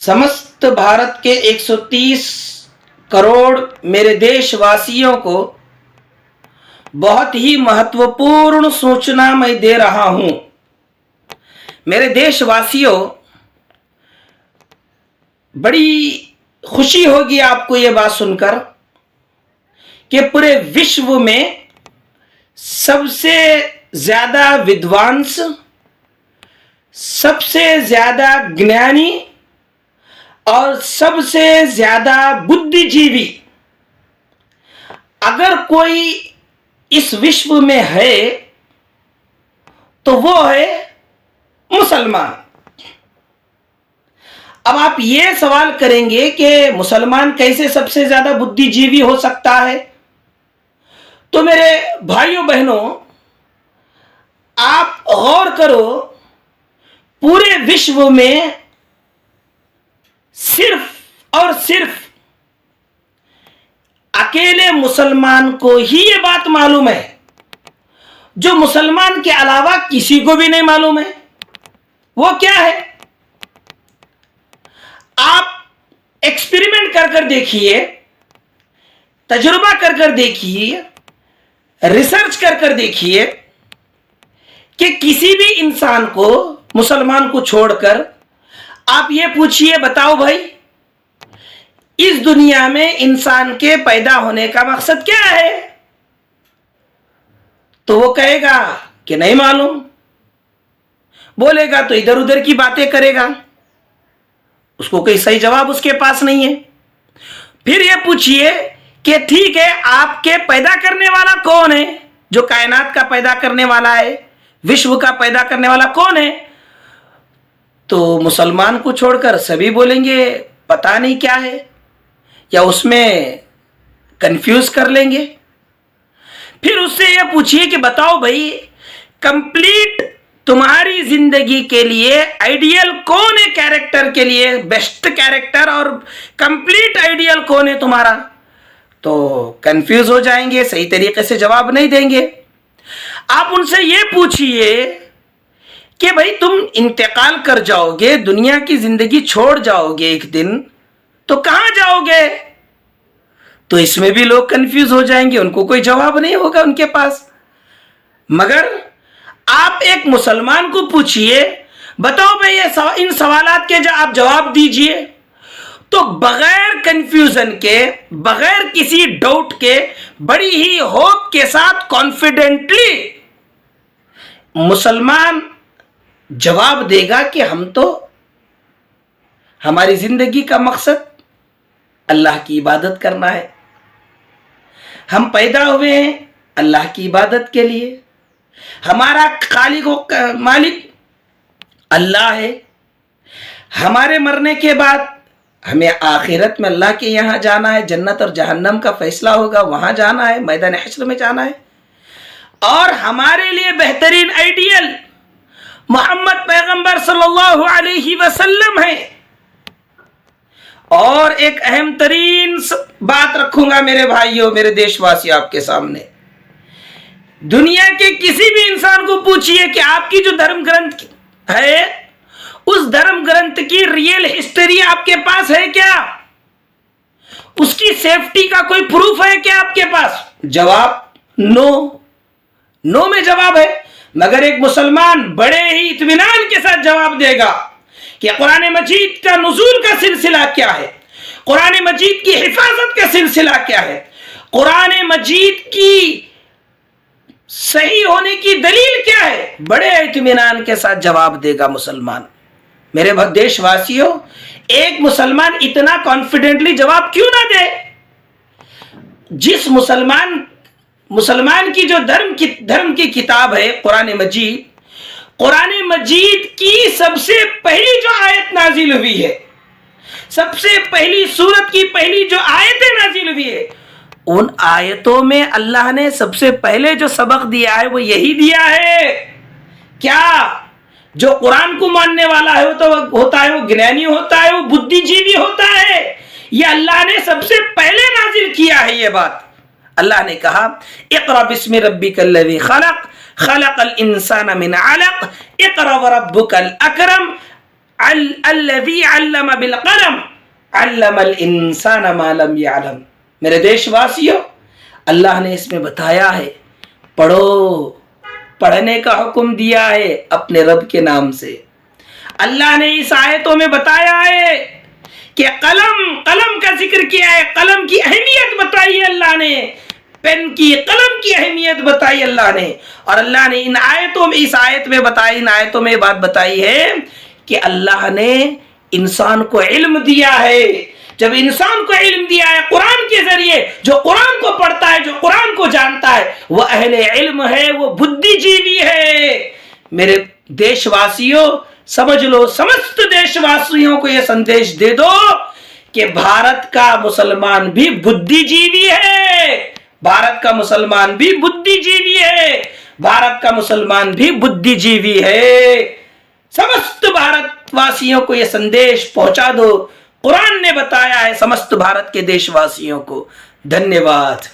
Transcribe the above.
समस्त भारत के 130 करोड़ मेरे देशवासियों को बहुत ही महत्वपूर्ण सूचना मैं दे रहा हूं। मेरे देशवासियों, बड़ी खुशी होगी आपको ये बात सुनकर कि पूरे विश्व में सबसे ज्यादा विद्वांस, सबसे ज्यादा ज्ञानी और सबसे ज्यादा बुद्धिजीवी अगर कोई इस विश्व में है तो वो है मुसलमान। अब आप ये सवाल करेंगे कि मुसलमान कैसे सबसे ज्यादा बुद्धिजीवी हो सकता है? तो मेरे भाइयों बहनों, आप गौर करो, पूरे विश्व में सिर्फ और सिर्फ अकेले मुसलमान को ही ये बात मालूम है जो मुसलमान के अलावा किसी को भी नहीं मालूम है। वो क्या है? आप एक्सपेरिमेंट कर देखिए, तजुर्बा कर देखिए, रिसर्च कर देखिए कि किसी भी इंसान को, मुसलमान को छोड़कर आप ये पूछिए, बताओ भाई, इस दुनिया में इंसान के पैदा होने का मकसद क्या है? तो वो कहेगा कि नहीं मालूम। बोलेगा तो इधर उधर की बातें करेगा, उसको कोई सही जवाब उसके पास नहीं है। फिर ये पूछिए कि ठीक है, आपके पैदा करने वाला कौन है? जो कायनात का पैदा करने वाला है, विश्व का पैदा करने वाला कौन है? तो मुसलमान को छोड़कर सभी बोलेंगे पता नहीं क्या है, या उसमें कंफ्यूज कर लेंगे। फिर उससे यह पूछिए कि बताओ भाई, कंप्लीट तुम्हारी जिंदगी के लिए आइडियल कौन है? कैरेक्टर के लिए बेस्ट कैरेक्टर और कंप्लीट आइडियल कौन है तुम्हारा? तो कंफ्यूज हो जाएंगे, सही तरीके से जवाब नहीं देंगे। आप उनसे ये पूछिए कि भाई, तुम इंतकाल कर जाओगे, दुनिया की जिंदगी छोड़ जाओगे एक दिन, तो कहां जाओगे? तो इसमें भी लोग कंफ्यूज हो जाएंगे, उनको कोई जवाब नहीं होगा उनके पास। मगर आप एक मुसलमान को पूछिए, बताओ भाई ये इन सवालात के आप जवाब दीजिए, तो बगैर कंफ्यूजन के, बगैर किसी डाउट के, बड़ी ही होप के साथ कॉन्फिडेंटली मुसलमान जवाब देगा कि हम तो, हमारी जिंदगी का मकसद अल्लाह की इबादत करना है। हम पैदा हुए हैं अल्लाह की इबादत के लिए। हमारा खालिक व मालिक अल्लाह है। हमारे मरने के बाद हमें आखिरत में अल्लाह के यहाँ जाना है, जन्नत और जहन्नम का फैसला होगा, वहां जाना है, मैदान हश्र में जाना है। और हमारे लिए बेहतरीन आइडियल मोहम्मद पैगंबर सल्लल्लाहु अलैहि वसल्लम है। और एक अहम तरीन बात रखूंगा मेरे भाइयों, मेरे देशवासियों, आपके सामने। दुनिया के किसी भी इंसान को पूछिए कि आपकी जो धर्म ग्रंथ है, उस धर्म ग्रंथ की रियल हिस्ट्री आपके पास है क्या? उसकी सेफ्टी का कोई प्रूफ है क्या आपके पास? जवाब नो में जवाब है। मगर एक मुसलमान बड़े ही इत्मीनान के साथ जवाब देगा कि कुरान मजीद का नुज़ूल का सिलसिला क्या है, कुरान मजीद की हिफाजत का सिलसिला क्या है, कुरान मजीद की सही होने की दलील क्या है, बड़े इत्मीनान के साथ जवाब देगा मुसलमान। मेरे देशवासियों, एक मुसलमान इतना कॉन्फिडेंटली जवाब क्यों ना दे? जिस मुसलमान की जो धर्म की किताब है कुरान मजीद की सबसे पहली जो आयत नाजिल हुई है, सबसे पहली सूरत की पहली जो आयतें नाजिल हुई है, उन आयतों में अल्लाह ने सबसे पहले जो सबक दिया है वो यही दिया है। क्या? जो कुरान को मानने वाला है वो तो होता है, वो ज्ञानी होता है, वो बुद्धिजीवी होता है। ये अल्लाह ने सबसे पहले नाजिल किया है। ये बात अल्लाह ने कहा, इक़रा बिस्मि रब्बिकल्लज़ी खलक़ खलक़ल इंसाना मिन अलक़ इक़रा व रब्बुकल अकरम الذی علم بالقلم علم الانسان ما لم يعلم. میرے دیش واسیوں، اللہ نے اس میں بتایا ہے پڑھو، پڑھنے کا حکم دیا ہے اپنے رب کے نام سے. اللہ نے اس آیتوں میں بتایا ہے کہ قلم کا ذکر کیا ہے، قلم کی اہمیت بتائی ہے اللہ نے، پین کی، قلم کی اہمیت بتائی اللہ نے. اور اللہ نے ان آیتوں میں، اس آیت میں بتائی، ان آیتوں میں بات بتائی ہے کہ اللہ نے انسان کو علم دیا ہے. جب انسان کو علم دیا ہے قرآن کے ذریعے، جو قرآن کو پڑھتا ہے، جو قرآن کو جانتا ہے، وہ اہل علم ہے، وہ بدھی جیوی ہے. میرے دیش واسیوں سمجھ لو، سمست دیش واسیوں کو یہ سندیش دے دو کہ بھارت کا مسلمان بھی بدھی جیوی ہے، بھارت کا مسلمان بھی بدھی جیوی ہے، بھارت کا مسلمان بھی بدھی جیوی ہے. سمست بھارت واسیوں کو یہ سندیش پہنچا دو. قرآن نے بتایا ہے سمست بھارت کے دیش واسیوں کو. دھنیہ واد.